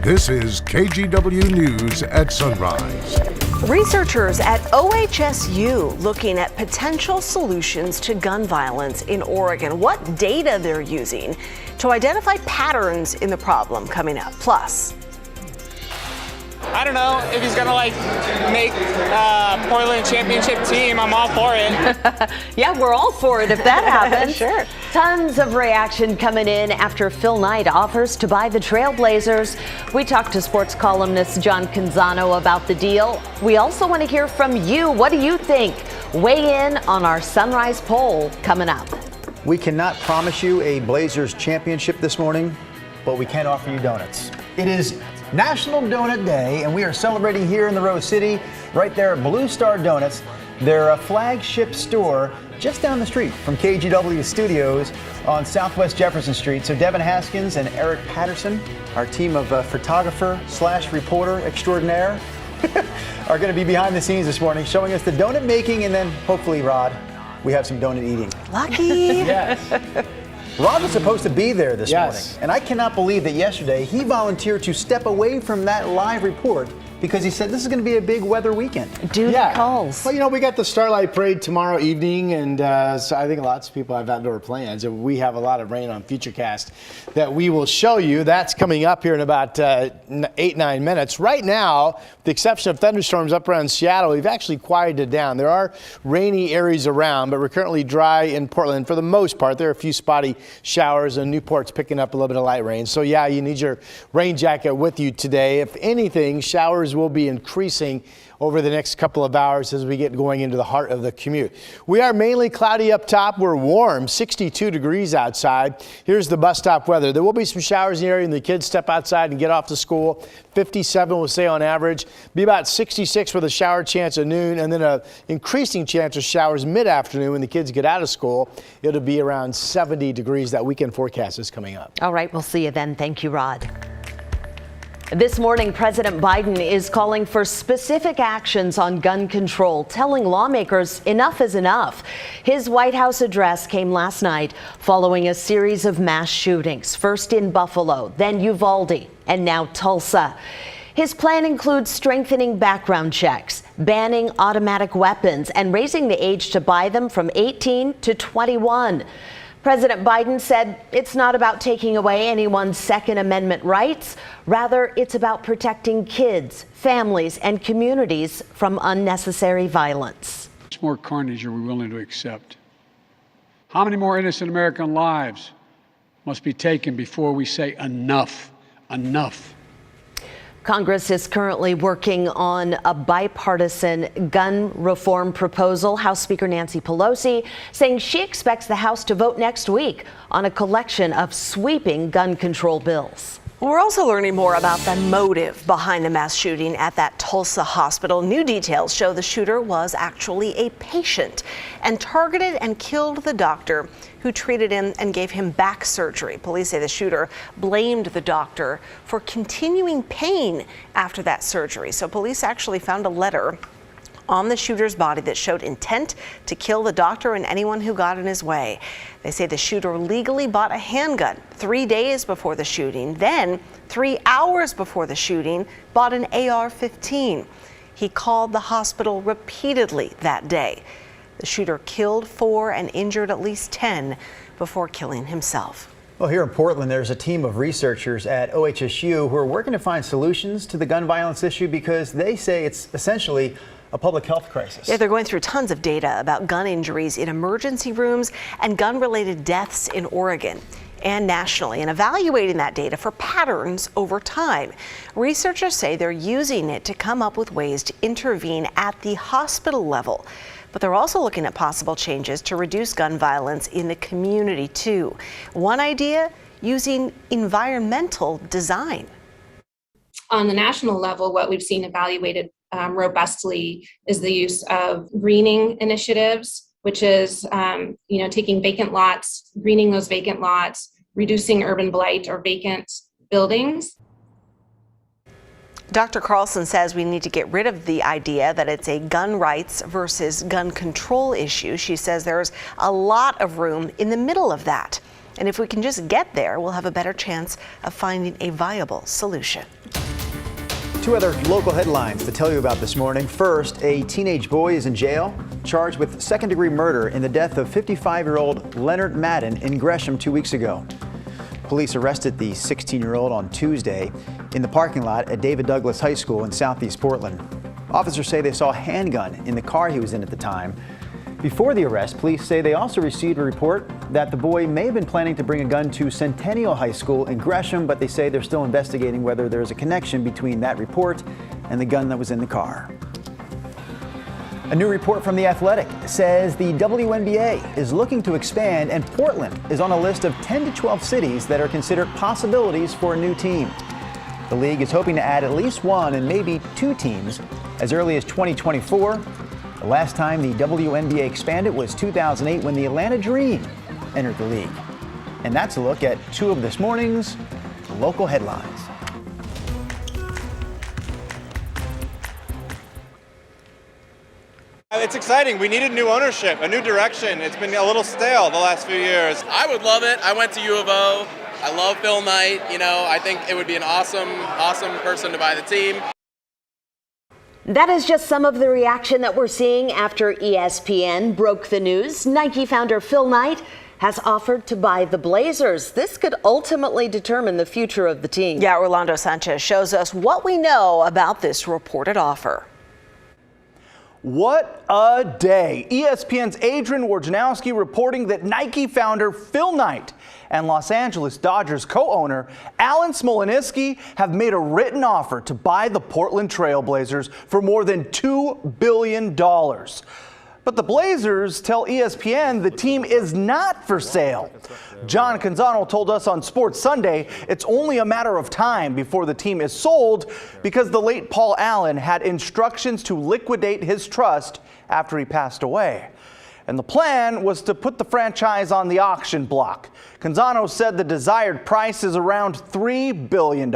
This is KGW News at Sunrise. Researchers at OHSU looking at potential solutions to gun violence in Oregon. What data they're using to identify patterns in the problem coming up. Plus, I don't know if he's gonna make Portland championship team. I'm all for it. Yeah, we're all for it if that happens. Sure. Tons of reaction coming in after Phil Knight offers to buy the Trailblazers. We talked to sports columnist John Canzano about the deal. We also want to hear from you. What do you think? Weigh in on our Sunrise poll coming up. We cannot promise you a Blazers championship this morning, but we can offer you donuts. It is National Donut Day, and we are celebrating here in the Rose City, right there at Blue Star Donuts. They're a flagship store just down the street from KGW Studios on Southwest Jefferson Street. So Devin Haskins and Eric Patterson, our team of photographer/reporter extraordinaire, are going to be behind the scenes this morning, showing us the donut making, and then hopefully, Rod, we have some donut eating. lucky. Yes. Rod was supposed to be there this morning, and I cannot believe that yesterday he volunteered to step away from that live report because he said this is going to be a big weather weekend. Duty calls. Well, we got the Starlight Parade tomorrow evening, and so I think lots of people have outdoor plans. And we have a lot of rain on Futurecast that we will show you. That's coming up here in about 8-9 minutes. Right now, with the exception of thunderstorms up around Seattle, we've actually quieted down. There are rainy areas around, but we're currently dry in Portland for the most part. There are a few spotty showers, and Newport's picking up a little bit of light rain. So yeah, you need your rain jacket with you today. If anything, showers will be increasing over the next couple of hours as we get going into the heart of the commute. We are mainly cloudy up top. We're warm, 62 degrees outside. Here's the bus stop weather. There will be some showers in the area and the kids step outside and get off to school. 57 we'll say on average. Be about 66 with a shower chance at noon, and then an increasing chance of showers mid-afternoon when the kids get out of school. It'll be around 70 degrees. That weekend forecast is coming up. All right, we'll see you then. Thank you, Rod. This morning, President Biden is calling for specific actions on gun control, telling lawmakers enough is enough. His White House address came last night following a series of mass shootings, first in Buffalo, then Uvalde, and now Tulsa. His plan includes strengthening background checks, banning automatic weapons, and raising the age to buy them from 18 to 21. President Biden said it's not about taking away anyone's Second Amendment rights. Rather, it's about protecting kids, families, and communities from unnecessary violence. How much more carnage are we willing to accept? How many more innocent American lives must be taken before we say enough, enough? Congress is currently working on a bipartisan gun reform proposal. House Speaker Nancy Pelosi saying she expects the House to vote next week on a collection of sweeping gun control bills. We're also learning more about the motive behind the mass shooting at that Tulsa hospital. New details show the shooter was actually a patient and targeted and killed the doctor who treated him and gave him back surgery. Police say the shooter blamed the doctor for continuing pain after that surgery. So police actually found a letter on the shooter's body that showed intent to kill the doctor and anyone who got in his way. They say the shooter legally bought a handgun 3 days before the shooting, then 3 hours before the shooting, bought an AR-15. He called the hospital repeatedly that day. The shooter killed 4 and injured at least 10 before killing himself. Well, here in Portland, there's a team of researchers at OHSU who are working to find solutions to the gun violence issue because they say it's essentially a public health crisis. Yeah, they're going through tons of data about gun injuries in emergency rooms and gun-related deaths in Oregon and nationally, and evaluating that data for patterns over time. Researchers say they're using it to come up with ways to intervene at the hospital level. But they're also looking at possible changes to reduce gun violence in the community, too. One idea, using environmental design. On the national level, what we've seen evaluated robustly is the use of greening initiatives, which is taking vacant lots, greening those vacant lots, reducing urban blight or vacant buildings. Dr. Carlson says we need to get rid of the idea that it's a gun rights versus gun control issue. She says there's a lot of room in the middle of that. And if we can just get there, we'll have a better chance of finding a viable solution. Two other local headlines to tell you about this morning. First, a teenage boy is in jail, charged with second-degree murder in the death of 55-year-old Leonard Madden in Gresham 2 weeks ago. Police arrested the 16-year-old on Tuesday in the parking lot at David Douglas High School in southeast Portland. Officers say they saw a handgun in the car he was in at the time. Before the arrest, police say they also received a report that the boy may have been planning to bring a gun to Centennial High School in Gresham, but they say they're still investigating whether there's a connection between that report and the gun that was in the car. A new report from The Athletic says the WNBA is looking to expand, and Portland is on a list of 10 to 12 cities that are considered possibilities for a new team. The league is hoping to add at least one and maybe two teams as early as 2024. The last time the WNBA expanded was 2008 when the Atlanta Dream entered the league. And that's a look at two of this morning's local headlines. It's exciting. We needed new ownership, a new direction. It's been a little stale the last few years. I would love it. I went to U of O. I love Phil Knight. You know, I think it would be an awesome person to buy the team. That is just some of the reaction that we're seeing after ESPN broke the news. Nike founder Phil Knight has offered to buy the Blazers. This could ultimately determine the future of the team. Yeah, Orlando Sanchez shows us what we know about this reported offer. What a day. ESPN's Adrian Wojnarowski reporting that Nike founder Phil Knight and Los Angeles Dodgers co-owner Alan Smolensky have made a written offer to buy the Portland Trailblazers for more than $2 billion. But the Blazers tell ESPN the team is not for sale. John Canzano told us on Sports Sunday it's only a matter of time before the team is sold because the late Paul Allen had instructions to liquidate his trust after he passed away. And the plan was to put the franchise on the auction block. Canzano said the desired price is around $3 billion.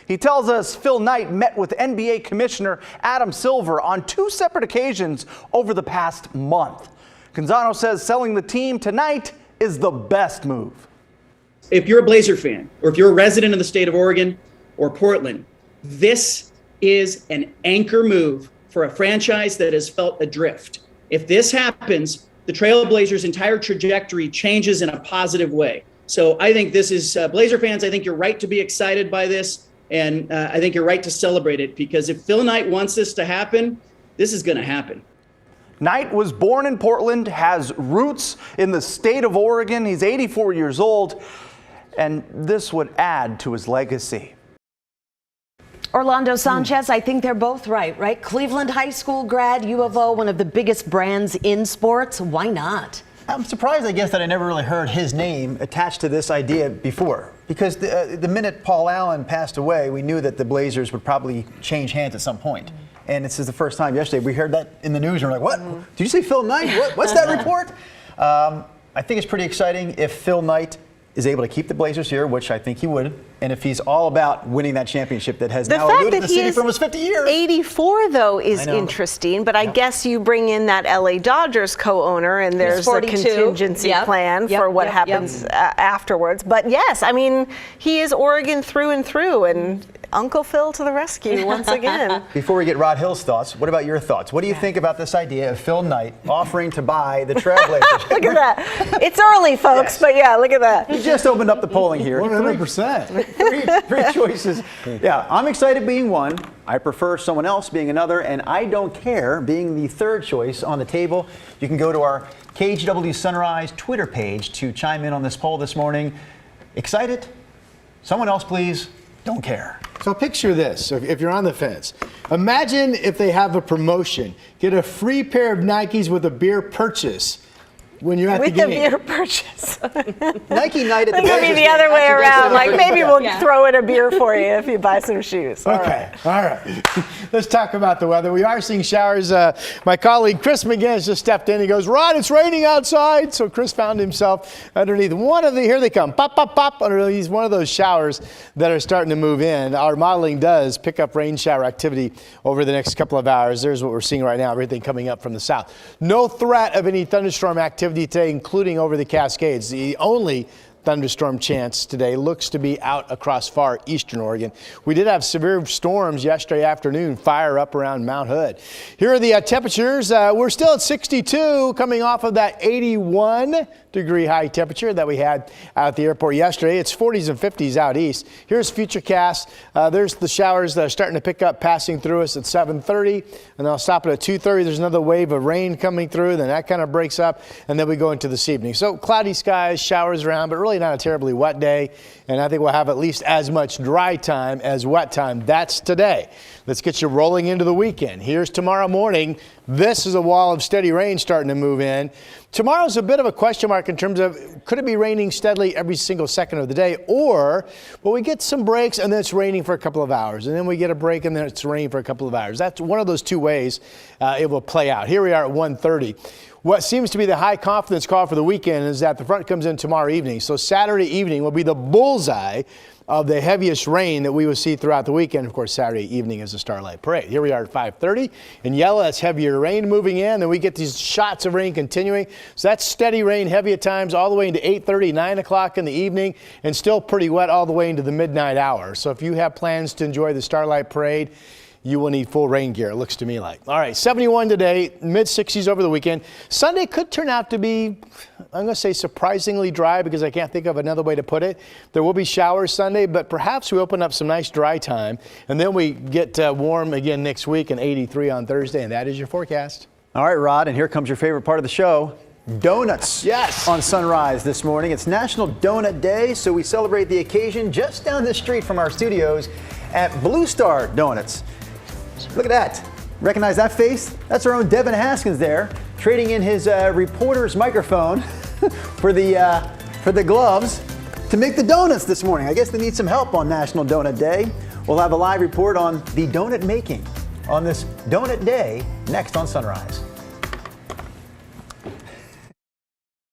He tells us Phil Knight met with NBA Commissioner Adam Silver on two separate occasions over the past month. Canzano says selling the team tonight is the best move. If you're a Blazer fan, or if you're a resident of the state of Oregon or Portland, this is an anchor move for a franchise that has felt adrift. If this happens, the Trailblazers' entire trajectory changes in a positive way. So I think this is, Blazer fans, I think you're right to be excited by this. And I think you're right to celebrate it, because if Phil Knight wants this to happen, this is going to happen. Knight was born in Portland, has roots in the state of Oregon. He's 84 years old, and this would add to his legacy. Orlando Sanchez, I think they're both right? Cleveland High School grad, U of O, one of the biggest brands in sports. Why not? I'm surprised, I guess, that I never really heard his name attached to this idea before. Because the minute Paul Allen passed away, we knew that the Blazers would probably change hands at some point. And this is the first time yesterday we heard that in the news, and we're like, what? Did you say Phil Knight? What's that report? I think it's pretty exciting if Phil Knight is able to keep the Blazers here, which I think he would, and if he's all about winning that championship that has now eluded the city for almost 50 years. 84, though, is interesting, but I guess you bring in that LA Dodgers co-owner, and there's a contingency plan for what happens afterwards. But yes, I mean, he is Oregon through and through, and Uncle Phil to the rescue once again. Before we get Rod Hill's thoughts, what about your thoughts? What do you think about this idea of Phil Knight offering to buy the Trailblazers? Look at that. It's early, folks, but yeah, look at that. He just opened up the polling here. 100%. Three choices. Yeah, I'm excited being one. I prefer someone else being another, and I don't care being the third choice on the table. You can go to our KGW Sunrise Twitter page to chime in on this poll this morning. Excited? Someone else, please. Don't care. So picture this, if you're on the fence. Imagine if they have a promotion. Get a free pair of Nikes with a beer purchase when you're at the game. With a beer purchase. Nike Night at the It's going to be the other way around. Like, maybe we'll throw in a beer for you if you buy some shoes. All right. Let's talk about the weather. We are seeing showers. My colleague Chris McGinnis just stepped in. He goes, Rod, it's raining outside. So Chris found himself underneath one of the, here they come, pop, pop, pop, underneath one of those showers that are starting to move in. Our modeling does pick up rain shower activity over the next couple of hours. There's what we're seeing right now, everything coming up from the south. No threat of any thunderstorm activity activity today, including over the Cascades. The only thunderstorm chance today looks to be out across far eastern Oregon. We did have severe storms yesterday afternoon, fire up around Mount Hood. Here are the temperatures. We're still at 62, coming off of that 81-degree high temperature that we had out at the airport yesterday. It's 40s and 50s out east. Here's Futurecast. There's the showers that are starting to pick up, passing through us at 7:30, and I'll stop it at 2:30. There's another wave of rain coming through, then that kind of breaks up, and then we go into this evening. So cloudy skies, showers around, but really not a terribly wet day, and I think we'll have at least as much dry time as wet time. That's today. Let's get you rolling into the weekend. Here's tomorrow morning. This is a wall of steady rain starting to move in. Tomorrow's a bit of a question mark in terms of could it be raining steadily every single second of the day, or will we get some breaks and then it's raining for a couple of hours, and then we get a break and then it's raining for a couple of hours. That's one of those two ways it will play out. Here we are at 1:30. What seems to be the high confidence call for the weekend is that the front comes in tomorrow evening. So Saturday evening will be the bullseye of the heaviest rain that we will see throughout the weekend. Of course, Saturday evening is the Starlight Parade. Here we are at 5:30. In yellow, that's heavier rain moving in. Then we get these shots of rain continuing. So that's steady rain, heavy at times, all the way into 8:30, 9 o'clock in the evening, and still pretty wet all the way into the midnight hour. So if you have plans to enjoy the Starlight Parade, you will need full rain gear, it looks to me like. All right, 71 today, mid-60s over the weekend. Sunday could turn out to be, I'm going to say surprisingly dry, because I can't think of another way to put it. There will be showers Sunday, but perhaps we open up some nice dry time, and then we get warm again next week and 83 on Thursday, and that is your forecast. All right, Rod, and here comes your favorite part of the show. Donuts. Yes. On Sunrise this morning. It's National Donut Day, so we celebrate the occasion just down the street from our studios at Blue Star Donuts. Look at that. Recognize that face? That's our own Devin Haskins there, trading in his reporter's microphone for the gloves to make the donuts this morning. I guess they need some help on National Donut Day. We'll have a live report on the donut making on this Donut Day next on Sunrise.